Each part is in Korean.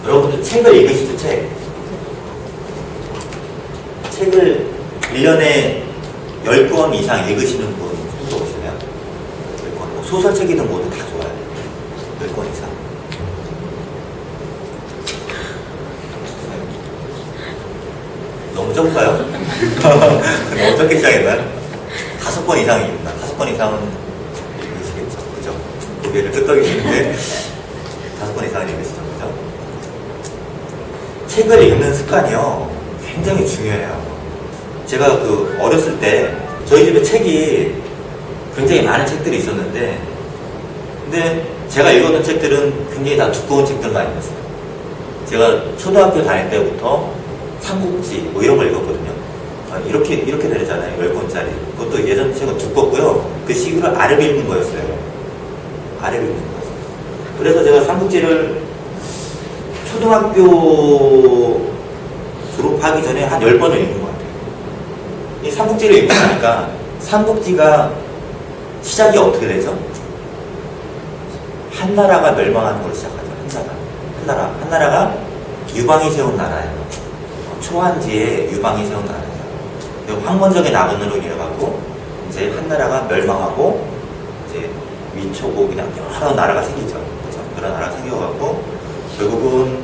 여러분들 책을 읽으시죠, 책. 책을 1년에 10권 이상 읽으시는 분 손 들어보시면 10권. 뭐 소설책이든 뭐든 다 좋아요. 10권 이상. 너무 적을까요? 너무 적게 시작했나요? 5권 이상입니다. 5권 이상은 읽으시겠죠. 그죠? 고개를 끄덕이시는데 5권 이상은 읽으시죠. 그죠? 책을 읽는 습관이요. 굉장히 중요해요. 제가 어렸을 때 저희 집에 책이 굉장히 많은 책들이 있었는데 근데 제가 읽었던 책들은 굉장히 다 두꺼운 책들만 읽었어요. 제가 초등학교 다닐 때부터 삼국지 뭐 이런 걸 읽었거든요. 이렇게 되잖아요. 10권짜리. 그것도 예전 책은 두껍고요. 그 시기를 아래 읽는 거였어요. 아래 읽는 거였어요. 그래서 제가 삼국지를 초등학교 졸업하기 전에 한 10번을 읽은 것 같아요. 이 삼국지를 읽고 나니까 삼국지가 시작이 어떻게 되죠? 한나라가 멸망하는 걸로 시작하죠. 한나라가 유방이 세운 나라예요. 초한지에 유방이 세운 나라예요. 황건적의 나군으로 이어가고 이제 한나라가 멸망하고 이제 위초고 그냥 여러 나라가 생기죠. 그렇죠? 여러 나라가 생겨갖고 결국은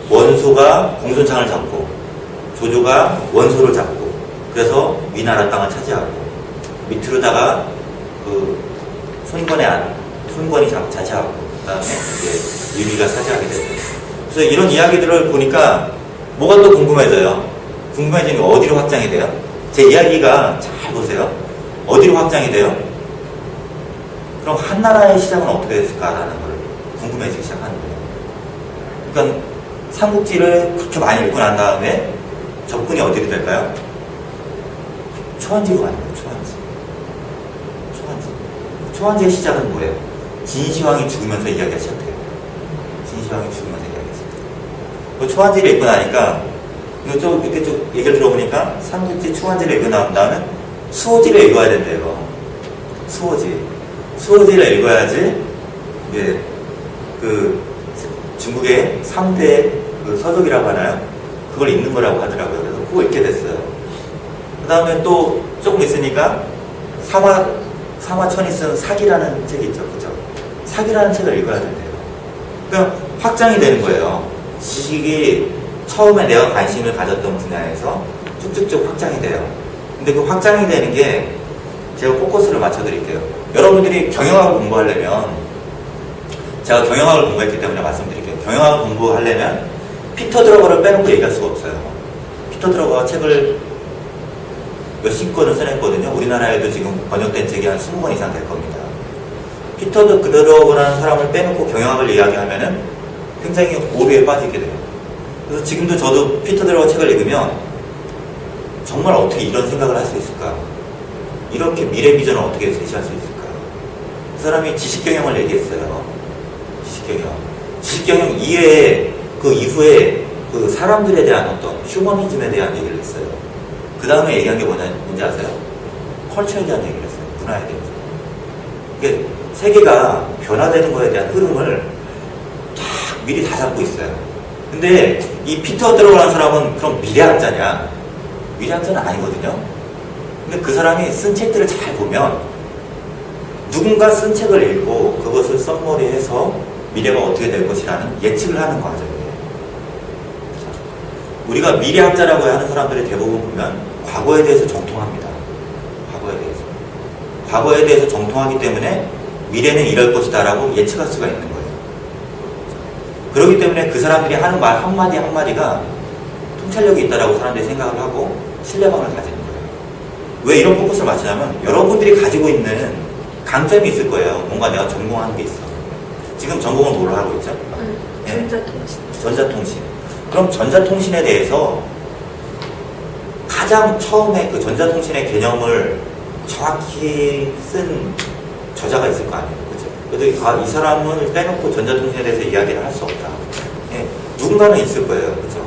원소가 공손창을 잡고 조조가 원소를 잡고 그래서 위나라 땅을 차지하고 밑으로다가 손권이 차지하고 그다음에 이제 유리가 차지하게 되죠. 그래서 이런 이야기들을 보니까 뭐가 또 궁금해져요. 궁금해지는 게 어디로 확장이 돼요? 제 이야기가 잘 보세요. 어디로 확장이 돼요? 그럼 한나라의 시작은 어떻게 됐을까라는 걸 궁금해지기 시작하는 거예요. 그러니까 삼국지를 그렇게 많이 읽고 난 다음에 접근이 어디로 될까요? 초한지로 가는 거예요. 초한지의 시작은 뭐예요? 진시황이 죽으면서 이야기가 시작돼요. 진시황이 죽으면서 이야기가 시작돼요. 초한지를 읽고 나니까 이렇게 쭉 얘기를 들어보니까 삼국지 초한지를 읽고 난 다음에 수호지를 읽어야 된대요. 수호지를 읽어야지 이게 중국의 3대 서적이라고 하나요? 그걸 읽는 거라고 하더라고요. 그래서 그거 읽게 됐어요. 그 다음에 또 조금 있으니까 사마천이 쓴 사기라는 책이 있죠. 그죠? 사기라는 책을 읽어야 된대요. 그러니까 확장이 되는 거예요. 지식이 처음에 내가 관심을 가졌던 분야에서 쭉쭉쭉 확장이 돼요. 근데 그 확장이 되는 게 제가 포커스를 맞춰드릴게요. 여러분들이 경영학을 공부하려면 제가 경영학을 공부했기 때문에 말씀드릴게요. 경영학을 공부하려면 피터 드러거를 빼놓고 얘기할 수가 없어요. 피터 드러거가 책을 몇십 권을 써냈거든요. 우리나라에도 지금 번역된 책이 한 20권 이상 될 겁니다. 피터 드러거라는 사람을 빼놓고 경영학을 이야기하면은 굉장히 오류에 빠지게 돼요. 그래서 지금도 저도 피터 드러거 책을 읽으면 정말 어떻게 이런 생각을 할 수 있을까? 이렇게 미래 비전을 어떻게 제시할 수 있을까? 그 사람이 지식경영을 얘기했어요. 지식경영 이외에 그 이후에 그 사람들에 대한 어떤 휴머니즘에 대한 얘기를 했어요. 그 다음에 얘기한 게 뭔지 아세요? 컬처에 대한 얘기를 했어요. 문화에 대해서. 이게 세계가 변화되는 거에 대한 흐름을 딱 미리 다 잡고 있어요. 근데 이 피터 드러거라는 사람은 그럼 미래학자냐? 미래학자는 아니거든요. 근데 그 사람이 쓴 책들을 잘 보면 누군가 쓴 책을 읽고 그것을 썸머리해서 미래가 어떻게 될 것이라는 예측을 하는 과정이에요. 우리가 미래학자라고 하는 사람들이 대부분 보면 과거에 대해서 정통합니다. 과거에 대해서 정통하기 때문에 미래는 이럴 것이다 라고 예측할 수가 있는 거예요. 그렇기 때문에 그 사람들이 하는 말 한마디 한마디가 통찰력이 있다라고 사람들이 생각을 하고 신뢰감을 가지는 거예요. 왜 이런 포커스를 맞추냐면 여러분들이 가지고 있는 강점이 있을 거예요. 뭔가 내가 전공하는 게 있어. 지금 전공을 뭐로 하고 있죠? 전자통신. 그럼 전자통신에 대해서 가장 처음에 그 전자통신의 개념을 정확히 쓴 저자가 있을 거 아니에요. 그죠? 그래도 이 사람을 빼놓고 전자통신에 대해서 이야기를 할 수 없다. 예, 누군가는 있을 거예요. 그죠?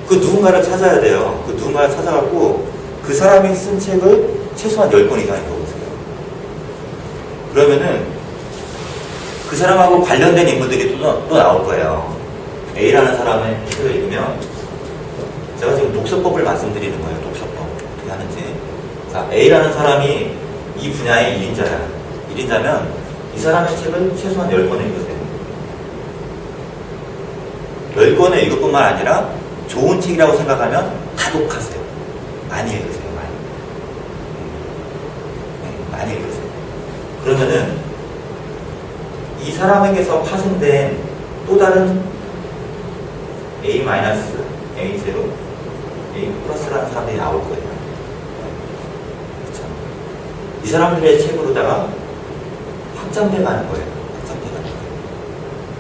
그 누군가를 찾아야 돼요. 그 누군가를 찾아갖고 그 사람이 쓴 책을 최소한 10권 이상 읽어보세요. 그러면은 그 사람하고 관련된 인물들이 또 나올 거예요. A라는 사람의 책을 읽으면 제가 지금 독서법을 말씀드리는 거예요. 독서법 어떻게 하는지. 자, A라는 사람이 이 분야의 1인자야. 1인자면 이 사람의 책을 최소한 10권을 읽으세요. 10권을 읽을 뿐만 아니라 좋은 책이라고 생각하면 다 독하세요. 많이 읽으세요. 많이 읽으세요. 그러면은 이 사람에게서 파생된 또 다른 A-, A0, A 플러스라는 사람들이 나올 거예요. 그렇죠? 이 사람들의 책으로다가 확장돼 가는 거예요. 확장돼 가는 거예요.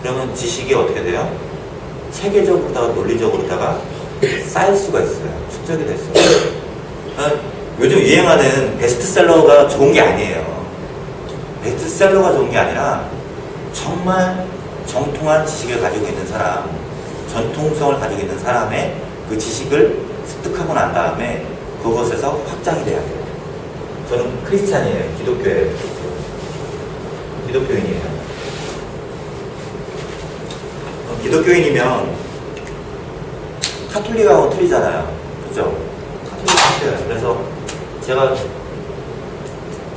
그러면 지식이 어떻게 돼요? 체계적으로다가 논리적으로다가 쌓일 수가 있어요. 축적이 됐어요. 요즘 유행하는 베스트셀러가 좋은 게 아니에요. 베스트셀러가 좋은 게 아니라 정말 정통한 지식을 가지고 있는 사람, 전통성을 가지고 있는 사람의 그 지식을 습득하고 난 다음에 그것에서 확장이 돼야 돼요. 저는 크리스찬이에요. 기독교예요. 기독교인이에요. 기독교인이면 카톨릭하고 틀리잖아요. 그죠? 카톨릭하고 틀려요. 그래서 제가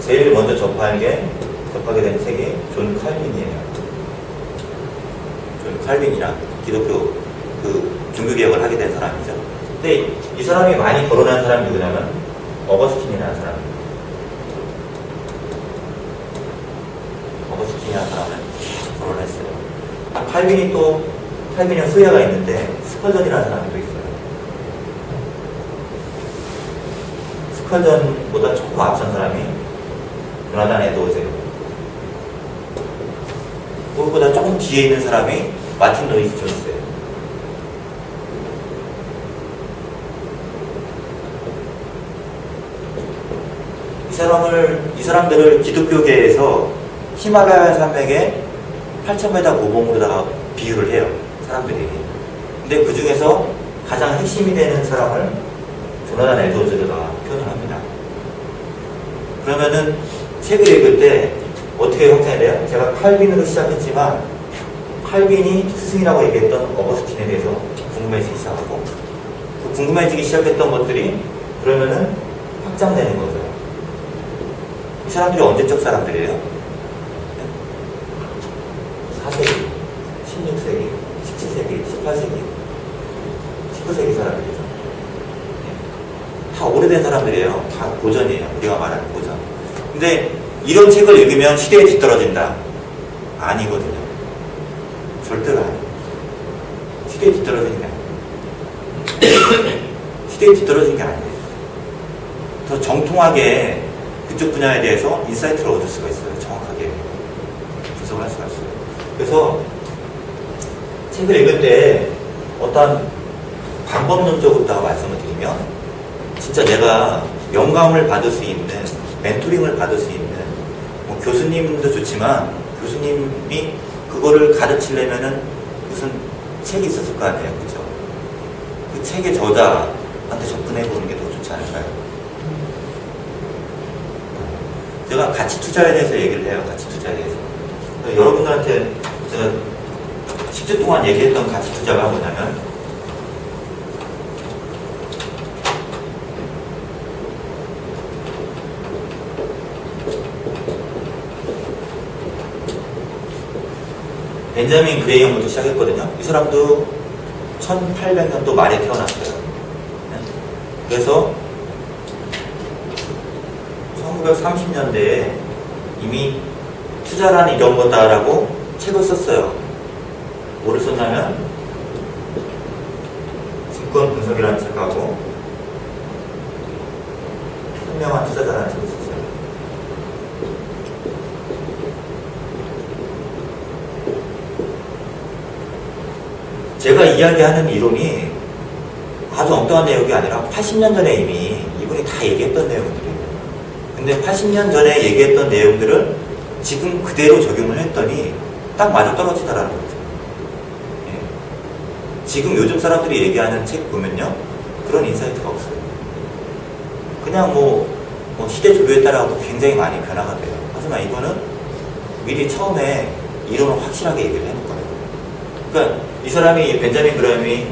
제일 먼저 접하게 된 책이 존 칼빈이에요. 존 칼빈이란 기독교 종교개혁을 하게 된 사람이죠. 근데 이 사람이 많이 거론한 사람이 누구냐면 어거스틴이라는 사람입니다. 어거스틴이라는 사람을 계속 거론했어요. 칼빈의 후예가 있는데 스컬전이라는 사람이 또 있어요. 스컬전보다 조금 앞선 사람이 조나단 에드워즈예요. 그것보다 조금 뒤에 있는 사람이 마틴 로이드 존스예요. 이 사람들을 기독교계에서 히말라야 산맥에 8,000m 고봉으로다가 비유를 해요. 사람들이. 근데 그 중에서 가장 핵심이 되는 사람을 조나단 에드워즈가 표현을 합니다. 그러면은 책을 읽을 때 어떻게 형성이 돼요? 제가 칼빈으로 시작했지만 칼빈이 스승이라고 얘기했던 어거스틴에 대해서 궁금해지기 시작하고 그 궁금해지기 시작했던 것들이 그러면은 확장되는 거죠. 이 사람들이 언제적 사람들이에요? 4세기, 16세기, 17세기, 18세기, 19세기 사람들이죠. 다 오래된 사람들이에요. 다 고전이에요. 우리가 말하는 고전. 근데 이런 책을 읽으면 시대에 뒤떨어진다. 아니거든요. 절대로 아니에요. 시대에 뒤떨어지는 게 아니에요. 시대에 뒤떨어지는 게 아니에요. 더 정통하게 그쪽 분야에 대해서 인사이트를 얻을 수가 있어요. 정확하게 분석을 할 수가 있어요. 그래서 책을 읽을 때 어떤 방법론적으로 말씀을 드리면 진짜 내가 영감을 받을 수 있는 멘토링을 받을 수 있는 뭐 교수님도 좋지만 교수님이 그거를 가르치려면은 무슨 책이 있었을 거 아니에요. 그죠? 그 책의 저자한테 접근해 보는 게 더 좋지 않을까요? 제가 가치 투자에 대해서 얘기를 해요. 가치 투자에 대해서. 여러분들한테 제가 10주 동안 얘기했던 가치 투자가 뭐냐면 벤자민 그레이엄부터 시작했거든요. 이 사람도 1800년도 말에 태어났어요. 그래서 1930년대에 이미 투자란 이런 거다라고 책을 썼어요. 뭐를 썼냐면 증권 분석이라는 책하고 현명한 투자자라는 책을 썼어요. 제가 이야기하는 이론이 아주 엉뚱한 내용이 아니라 80년 전에 이미 이분이 다 얘기했던 내용들이에요. 근데 80년 전에 얘기했던 내용들을 지금 그대로 적용을 했더니 딱 맞아 떨어지더라는 거죠. 예. 지금 요즘 사람들이 얘기하는 책 보면요. 그런 인사이트가 없어요. 그냥 뭐 시대 조류에 따라 굉장히 많이 변화가 돼요. 하지만 이거는 미리 처음에 이론을 확실하게 얘기를 해놓을 거예요. 그러니까 이 사람이 벤자민 그램이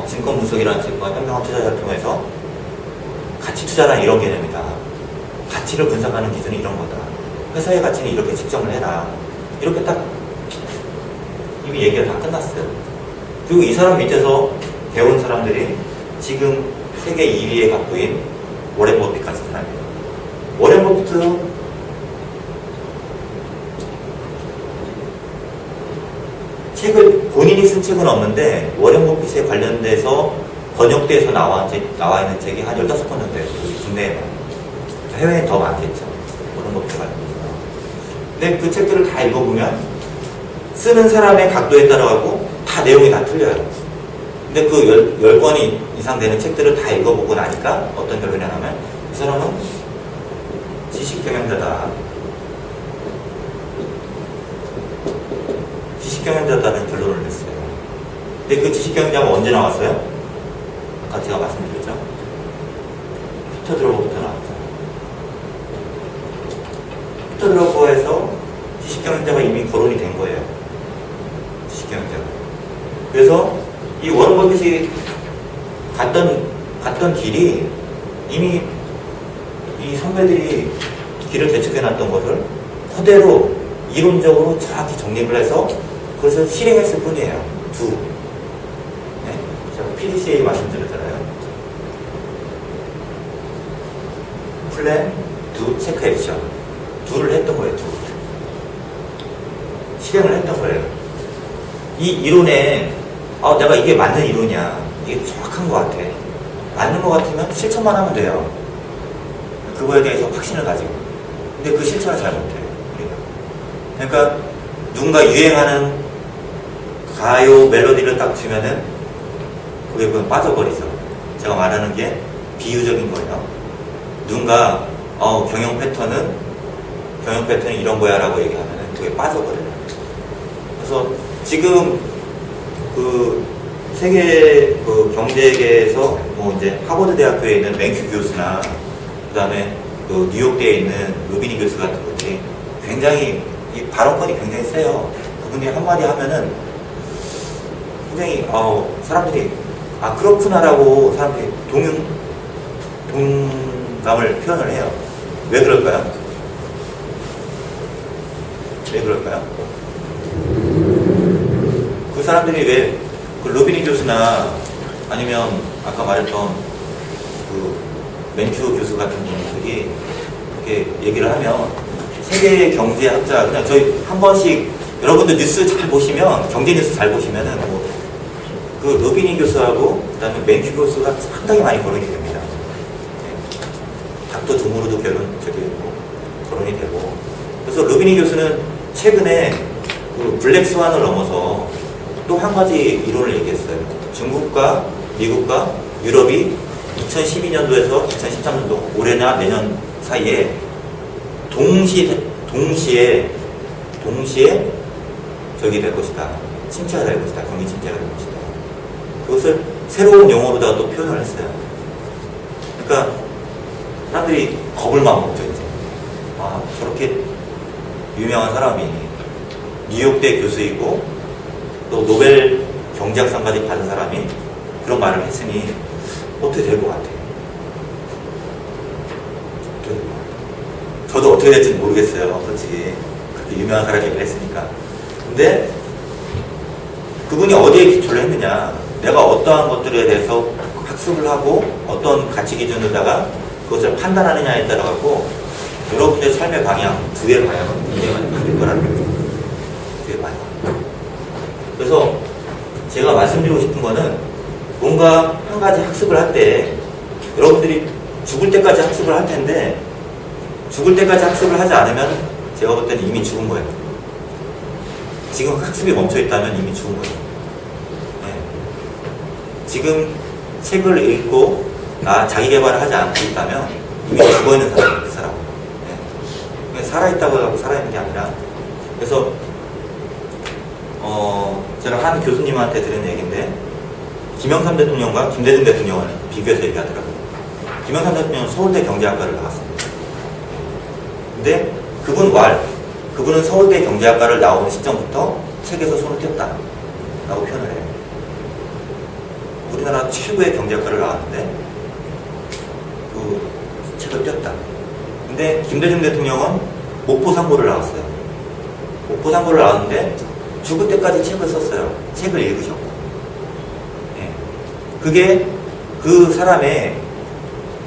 증권 분석이라는 책과 현명한 투자자를 통해서 가치 투자란 이런 개념이다. 가치를 분석하는 기준은 이런 거다. 회사의 가치는 이렇게 측정을 해라. 이렇게 딱 이미 얘기가 다 끝났어요. 그리고 이 사람 밑에서 배운 사람들이 지금 세계 2위의 갑부인 워렌 버핏 같은 사람이에요. 워렌 버핏은 책을 본인이 쓴 책은 없는데 워렌 버핏에 관련돼서 번역돼서 나와 있는 책이 한 15권 정도 돼요. 국내에만. 해외엔 더 많겠죠. 워렌 버핏에 관련돼서. 근데 그 책들을 다 읽어보면 쓰는 사람의 각도에 따라가고 다 내용이 다 틀려요. 근데 그 10권이 이상 되는 책들을 다 읽어보고 나니까 어떤 결론이 나냐면 이 사람은 지식경영자다. 지식경영자다는 결론을 냈어요. 근데 그 지식경영자가 언제 나왔어요? 아까 제가 말씀드렸죠? 피터 드러버부터 나왔죠. 피터 드러버에서 지식경영자가 이미 거론이 된 거예요. 지식경영자가. 그래서 이 워런 버핏이 갔던 길이 이미 이 선배들이 길을 개척해놨던 것을 그대로 이론적으로 정확히 정립을 해서 그것을 실행했을 뿐이에요. 네? 제가 PDCA 말씀드렸잖아요. 플랜, 두, 체크, 액션. 둘을 했던 거예요. 실행을 했던 거예요. 이 이론에 내가 이게 맞는 이론이야. 이게 정확한 것 같아. 맞는 것 같으면 실천만 하면 돼요. 그거에 대해서 확신을 가지고. 근데 그 실천을 잘 못해요. 그러니까 누군가 유행하는 가요 멜로디를 딱 주면은 그게 그냥 빠져버리죠. 제가 말하는 게 비유적인 거예요. 누군가 경영 패턴은 이런 거야 라고 얘기하면은 그게 빠져버려요. 그래서 지금 그 세계 그 경제계에서 뭐 이제 하버드 대학교에 있는 맨큐 교수나 그다음에 그 뉴욕대에 있는 루비니 교수 같은 분들이 굉장히 이 발언권이 굉장히 세요. 그분이 한마디 하면은 굉장히 사람들이 그렇구나라고 사람들이 동감을 표현을 해요. 왜 그럴까요? 왜 그럴까요? 그 사람들이 왜 그 루비니 교수나 아니면 아까 말했던 그 맨큐 교수 같은 분들이 이렇게 얘기를 하면 세계 경제학자 그냥 저희 한 번씩 여러분들 뉴스 잘 보시면 경제 뉴스 잘 보시면은 그 루비니 교수하고 그다음에 맨큐 교수가 상당히 많이 거론이 됩니다. 닥터 둠으로도 거론이 되고 그래서 루비니 교수는 최근에 그 블랙스완을 넘어서 또 한 가지 이론을 얘기했어요. 중국과 미국과 유럽이 2012년도에서 2013년도 올해나 내년 사이에 동시에 저기 될 것이다. 침체가 될 것이다. 경기 침체가 될 것이다. 그것을 새로운 용어로다가 또 표현을 했어요. 그러니까 사람들이 겁을 막 먹죠. 이제 저렇게 유명한 사람이 뉴욕대 교수이고 또 노벨 경제학상까지 받은 사람이 그런 말을 했으니 어떻게 될 것 같아요? 저도 어떻게 될지는 모르겠어요. 솔직히 그렇게 유명한 사람이 얘기를 했으니까. 근데 그분이 어디에 기초를 했느냐, 내가 어떠한 것들에 대해서 학습을 하고 어떤 가치 기준으로다가 그것을 판단하느냐에 따라 갖고 여러분의 삶의 방향, 두의 방향은 굉장히 많이 바뀔 거라는 거죠. 두의 방향. 그래서 제가 말씀드리고 싶은 거는 뭔가 한 가지 학습을 할 때 여러분들이 죽을 때까지 학습을 할 텐데 죽을 때까지 학습을 하지 않으면 제가 볼 때는 이미 죽은 거예요. 지금 학습이 멈춰 있다면 이미 죽은 거예요. 네. 지금 책을 읽고 자기 개발을 하지 않고 있다면 이미 죽어 있는 사람이에요. 그 사람. 네. 살아있다고 하고 살아있는 게 아니라 그래서 제가 한 교수님한테 들은 얘기인데 김영삼 대통령과 김대중 대통령을 비교해서 얘기하더라고요. 김영삼 대통령은 서울대 경제학과를 나왔습니다. 근데 그분 그분은 서울대 경제학과를 나오는 시점부터 책에서 손을 뗐다 라고 표현을 해요. 우리나라 최고의 경제학과를 나왔는데 그 책을 뗐다. 근데 김대중 대통령은 목포상고를 나왔어요. 목포상고를 나왔는데 죽을 때까지 책을 썼어요. 책을 읽으셨고. 예. 그게 그 사람의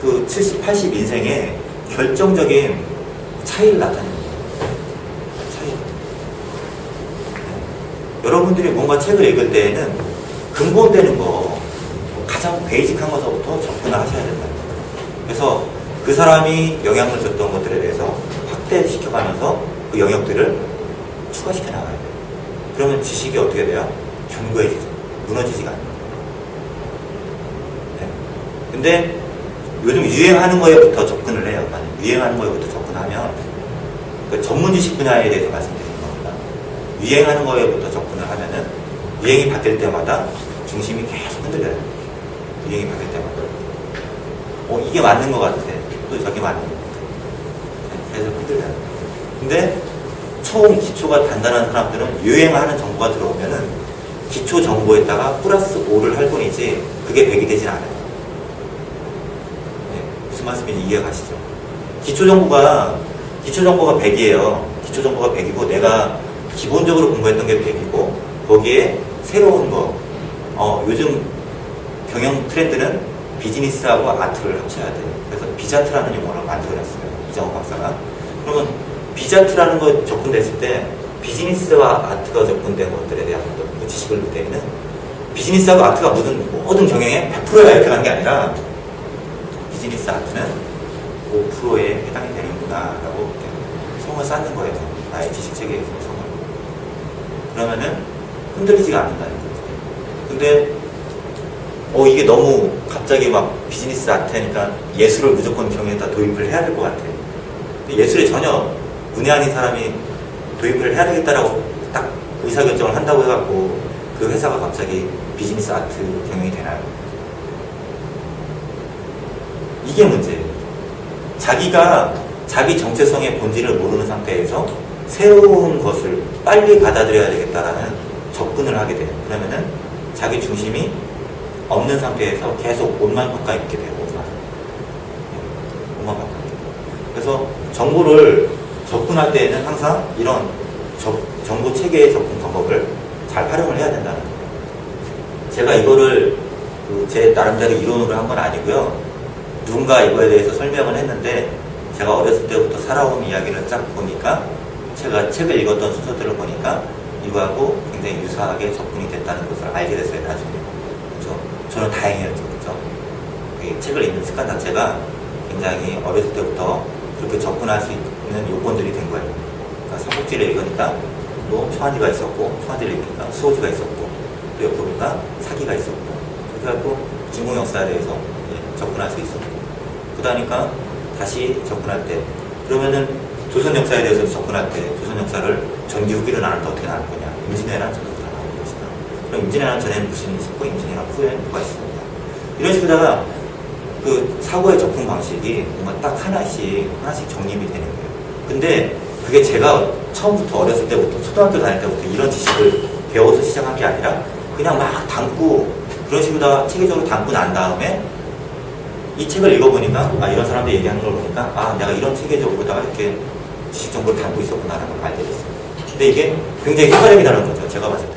그 70, 80 인생의 결정적인 차이를 나타냅니다. 차이. 예. 여러분들이 뭔가 책을 읽을 때에는 근본되는 거, 가장 베이직한 것부터 접근을 하셔야 된다. 그래서 그 사람이 영향을 줬던 것들에 대해서 확대시켜가면서 그 영역들을 추가시켜 나가야 돼요. 그러면 지식이 어떻게 돼요? 견고해지죠. 무너지지가 않아요. 네. 근데 요즘 유행하는 거에부터 접근을 해요. 만약 유행하는 거에부터 접근하면 그 전문 지식 분야에 대해서 말씀드리는 겁니다. 유행하는 거에부터 접근을 하면은 유행이 바뀔 때마다 중심이 계속 흔들려요. 유행이 바뀔 때마다. 이게 맞는 것 같아. 또 저게 맞는 것 같아. 계속 흔들려요. 근데 처음 기초가 단단한 사람들은 유행하는 정보가 들어오면은 기초 정보에다가 플러스 5를 할 뿐이지 그게 100이 되진 않아요. 네, 무슨 말씀인지 이해 가시죠? 기초 정보가 100이에요. 기초 정보가 100이고 내가 기본적으로 공부했던 게 100이고 거기에 새로운 거 요즘 경영 트렌드는 비즈니스하고 아트를 합쳐야 돼요. 그래서 비자트라는 용어를 만들어냈어요. 이정호 박사가. 그러면 비자트라는 거 접근됐을 때 비즈니스와 아트가 접근된 것들에 대한 그 지식을 볼 때에는 비즈니스하고 아트가 모든 경영에 100%가 이렇게 가는 게 아니라 비즈니스 아트는 5%에 해당이 되는구나 라고 성을 쌓는 거예요. 나의 지식 체계에서 성을. 그러면은 흔들리지가 않는다는 거죠. 근데 이게 너무 갑자기 막 비즈니스 아트니까 예술을 무조건 경영에다 도입을 해야 될 것 같아요. 예술에 전혀 문외 아닌 사람이 도입을 해야 되겠다라고 딱 의사결정을 한다고 해갖고 그 회사가 갑자기 비즈니스 아트 경영이 되나요? 이게 문제예요. 자기가 자기 정체성의 본질을 모르는 상태에서 새로운 것을 빨리 받아들여야 되겠다라는 접근을 하게 돼요. 그러면은 자기 중심이 없는 상태에서 계속 옷만 바꿔 입게 돼요. 옷만 바꿔. 그래서 정보를 접근할 때에는 항상 이런 정보 체계의 접근 방법을 잘 활용을 해야 된다는 거예요. 제가 이거를 제 나름대로 이론으로 한 건 아니고요. 누군가 이거에 대해서 설명을 했는데 제가 어렸을 때부터 살아온 이야기를 쫙 보니까 제가 책을 읽었던 순서들을 보니까 이거하고 굉장히 유사하게 접근이 됐다는 것을 알게 됐어요. 나중에. 그렇죠? 저는 다행이었죠. 그렇죠? 이 책을 읽는 습관 자체가 굉장히 어렸을 때부터 그렇게 접근할 수 있는 요건들이 된 거예요. 그러니까 삼국지를 읽으니까 뭐 초안지가 있었고, 초안지를 읽으니까 수호지가 있었고, 또 옆에 보니까 사기가 있었고, 그래갖고 진공 역사에 대해서 접근할 수 있었고, 그러다니까 다시 접근할 때, 그러면은 조선 역사에 대해서 접근할 때, 조선 역사를 전기 후기를 나눌 때 어떻게 나눌 거냐? 임진왜란 전부터 나누는 것이다. 그럼 임진왜란 전에는 무슨 일이 있었고, 임진왜란 후에는 뭐가 있습니다. 이런 식으로다가 그 사고의 접근 방식이 뭔가 딱 하나씩 정립이 되는 거예요. 근데 그게 제가 처음부터 어렸을 때부터 초등학교 다닐 때부터 이런 지식을 배워서 시작한 게 아니라 그냥 막 담고 그런 식으로 체계적으로 담고 난 다음에 이 책을 읽어보니까 이런 사람들 얘기하는 걸 보니까 내가 이런 체계적으로다가 이렇게 지식 정보를 담고 있었구나라는 걸 알게 됐어요. 근데 이게 굉장히 효과적이라는 거죠. 제가 봤을 때.